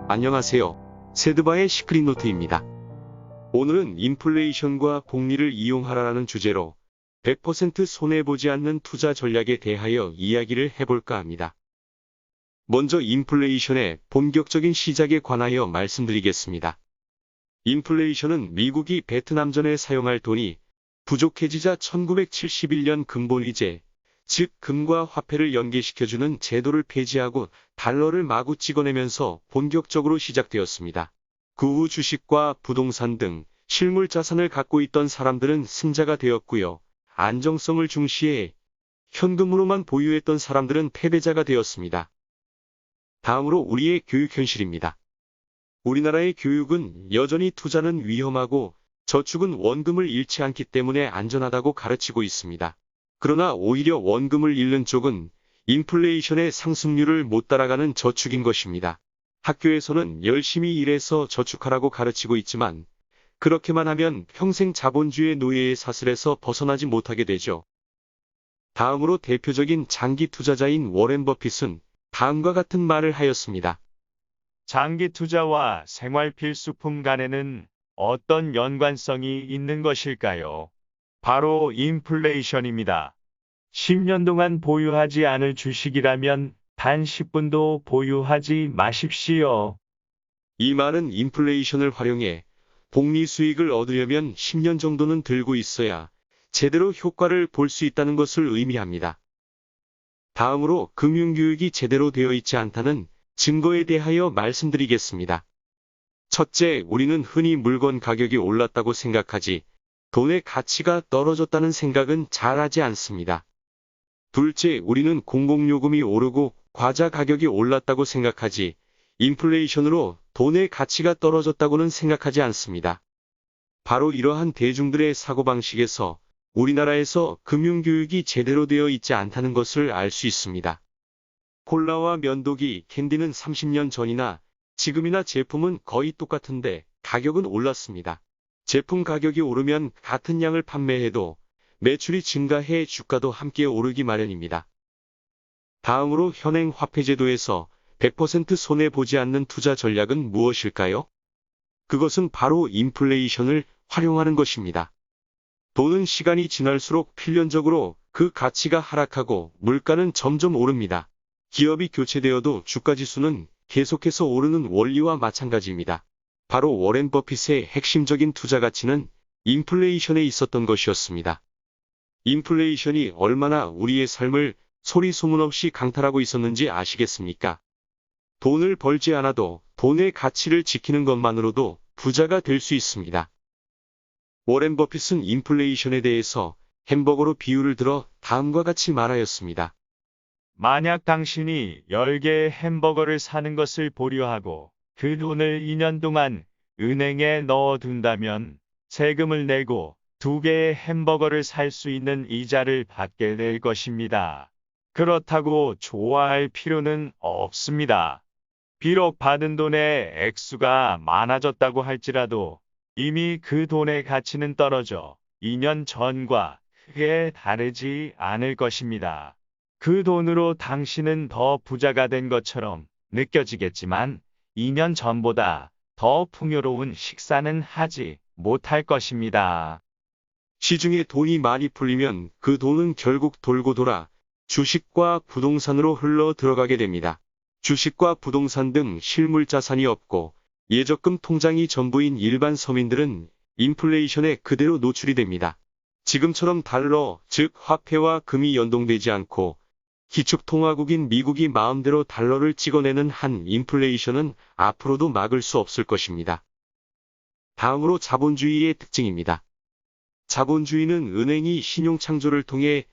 안녕하세요. 세드바의 시크릿노트입니다. 오늘은 인플레이션과 복리를 이용하라는 주제로 100% 손해보지 않는 투자 전략에 대하여 이야기를 해볼까 합니다. 먼저 인플레이션의 본격적인 시작에 관하여 말씀드리겠습니다. 인플레이션은 미국이 베트남전에 사용할 돈이 부족해지자 1971년 근본위제, 즉 금과 화폐를 연계시켜주는 제도를 폐지하고 달러를 마구 찍어내면서 본격적으로 시작되었습니다. 그 후 주식과 부동산 등 실물 자산을 갖고 있던 사람들은 승자가 되었고요. 안정성을 중시해 현금으로만 보유했던 사람들은 패배자가 되었습니다. 다음으로 우리의 교육 현실입니다. 우리나라의 교육은 여전히 투자는 위험하고 저축은 원금을 잃지 않기 때문에 안전하다고 가르치고 있습니다. 그러나 오히려 원금을 잃는 쪽은 인플레이션의 상승률을 못 따라가는 저축인 것입니다. 학교에서는 열심히 일해서 저축하라고 가르치고 있지만 그렇게만 하면 평생 자본주의 노예의 사슬에서 벗어나지 못하게 되죠. 다음으로 대표적인 장기 투자자인 워렌 버핏은 다음과 같은 말을 하였습니다. 장기 투자와 생활 필수품 간에는 어떤 연관성이 있는 것일까요? 바로 인플레이션입니다. 10년 동안 보유하지 않을 주식이라면 단 10분도 보유하지 마십시오. 이 말은 인플레이션을 활용해 복리 수익을 얻으려면 10년 정도는 들고 있어야 제대로 효과를 볼 수 있다는 것을 의미합니다. 다음으로 금융교육이 제대로 되어 있지 않다는 증거에 대하여 말씀드리겠습니다. 첫째, 우리는 흔히 물건 가격이 올랐다고 생각하지 돈의 가치가 떨어졌다는 생각은 잘 하지 않습니다. 둘째, 우리는 공공요금이 오르고 과자 가격이 올랐다고 생각하지 인플레이션으로 돈의 가치가 떨어졌다고는 생각하지 않습니다. 바로 이러한 대중들의 사고방식에서 우리나라에서 금융교육이 제대로 되어 있지 않다는 것을 알 수 있습니다. 콜라와 면도기, 캔디는 30년 전이나 지금이나 제품은 거의 똑같은데 가격은 올랐습니다. 제품 가격이 오르면 같은 양을 판매해도 매출이 증가해 주가도 함께 오르기 마련입니다. 다음으로 현행 화폐제도에서 100% 손해보지 않는 투자 전략은 무엇일까요? 그것은 바로 인플레이션을 활용하는 것입니다. 돈은 시간이 지날수록 필연적으로 그 가치가 하락하고 물가는 점점 오릅니다. 기업이 교체되어도 주가지수는 계속해서 오르는 원리와 마찬가지입니다. 바로 워렌 버핏의 핵심적인 투자 가치는 인플레이션에 있었던 것이었습니다. 인플레이션이 얼마나 우리의 삶을 소리 소문 없이 강탈하고 있었는지 아시겠습니까? 돈을 벌지 않아도 돈의 가치를 지키는 것만으로도 부자가 될 수 있습니다. 워렌 버핏은 인플레이션에 대해서 햄버거로 비유를 들어 다음과 같이 말하였습니다. 만약 당신이 10개의 햄버거를 사는 것을 보류하고 그 돈을 2년 동안 은행에 넣어둔다면 세금을 내고 2개의 햄버거를 살 수 있는 이자를 받게 될 것입니다. 그렇다고 좋아할 필요는 없습니다. 비록 받은 돈의 액수가 많아졌다고 할지라도 이미 그 돈의 가치는 떨어져 2년 전과 크게 다르지 않을 것입니다. 그 돈으로 당신은 더 부자가 된 것처럼 느껴지겠지만 2년 전보다 더 풍요로운 식사는 하지 못할 것입니다. 시중에 돈이 많이 풀리면 그 돈은 결국 돌고 돌아 주식과 부동산으로 흘러 들어가게 됩니다. 주식과 부동산 등 실물 자산이 없고 예적금 통장이 전부인 일반 서민들은 인플레이션에 그대로 노출이 됩니다. 지금처럼 달러, 즉 화폐와 금이 연동되지 않고 기축통화국인 미국이 마음대로 달러를 찍어내는 한 인플레이션은 앞으로도 막을 수 없을 것입니다. 다음으로 자본주의의 특징입니다. 자본주의는 은행이 신용창조를 통해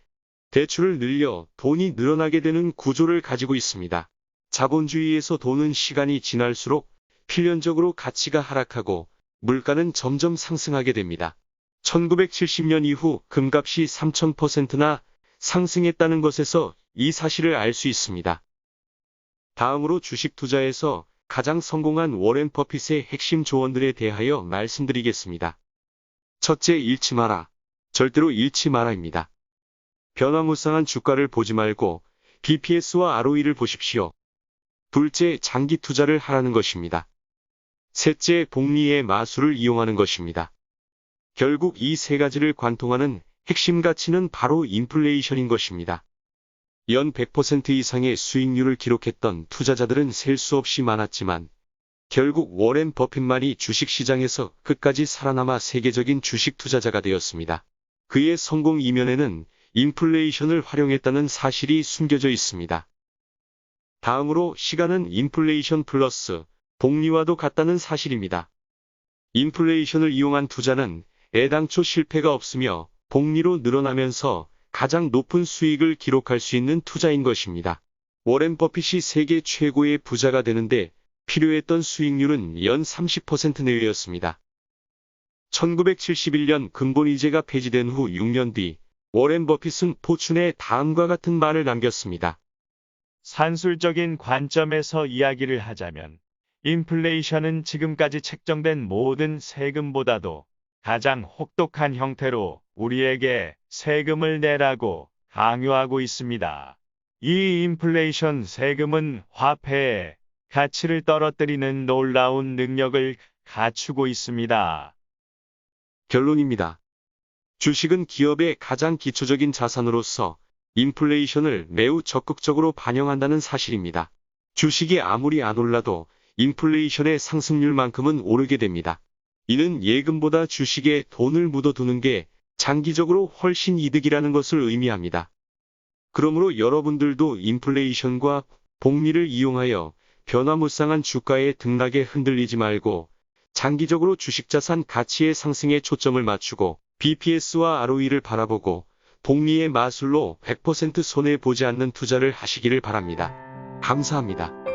대출을 늘려 돈이 늘어나게 되는 구조를 가지고 있습니다. 자본주의에서 돈은 시간이 지날수록 필연적으로 가치가 하락하고 물가는 점점 상승하게 됩니다. 1970년 이후 금값이 3000%나 상승했다는 것에서 이 사실을 알 수 있습니다. 다음으로 주식 투자에서 가장 성공한 워렌 버핏의 핵심 조언들에 대하여 말씀드리겠습니다. 첫째, 잃지 마라. 절대로 잃지 마라입니다. 변화무쌍한 주가를 보지 말고 BPS와 ROE를 보십시오. 둘째, 장기 투자를 하라는 것입니다. 셋째, 복리의 마술을 이용하는 것입니다. 결국 이 세 가지를 관통하는 핵심 가치는 바로 인플레이션인 것입니다. 연 100% 이상의 수익률을 기록했던 투자자들은 셀 수 없이 많았지만 결국 워렌 버핏만이 주식시장에서 끝까지 살아남아 세계적인 주식 투자자가 되었습니다. 그의 성공 이면에는 인플레이션을 활용했다는 사실이 숨겨져 있습니다. 다음으로 시간은 인플레이션 플러스 복리와도 같다는 사실입니다. 인플레이션을 이용한 투자는 애당초 실패가 없으며 복리로 늘어나면서 가장 높은 수익을 기록할 수 있는 투자인 것입니다. 워렌 버핏이 세계 최고의 부자가 되는데 필요했던 수익률은 연 30% 내외였습니다. 1971년 근본이자가 폐지된 후 6년 뒤 워렌 버핏은 포춘에 다음과 같은 말을 남겼습니다. 산술적인 관점에서 이야기를 하자면 인플레이션은 지금까지 책정된 모든 세금보다도 가장 혹독한 형태로 우리에게 세금을 내라고 강요하고 있습니다. 이 인플레이션 세금은 화폐의 가치를 떨어뜨리는 놀라운 능력을 갖추고 있습니다. 결론입니다. 주식은 기업의 가장 기초적인 자산으로서 인플레이션을 매우 적극적으로 반영한다는 사실입니다. 주식이 아무리 안 올라도 인플레이션의 상승률만큼은 오르게 됩니다. 이는 예금보다 주식에 돈을 묻어두는 게 장기적으로 훨씬 이득이라는 것을 의미합니다. 그러므로 여러분들도 인플레이션과 복리를 이용하여 변화무쌍한 주가의 등락에 흔들리지 말고 장기적으로 주식자산 가치의 상승에 초점을 맞추고 BPS와 ROE를 바라보고 복리의 마술로 100% 손해보지 않는 투자를 하시기를 바랍니다. 감사합니다.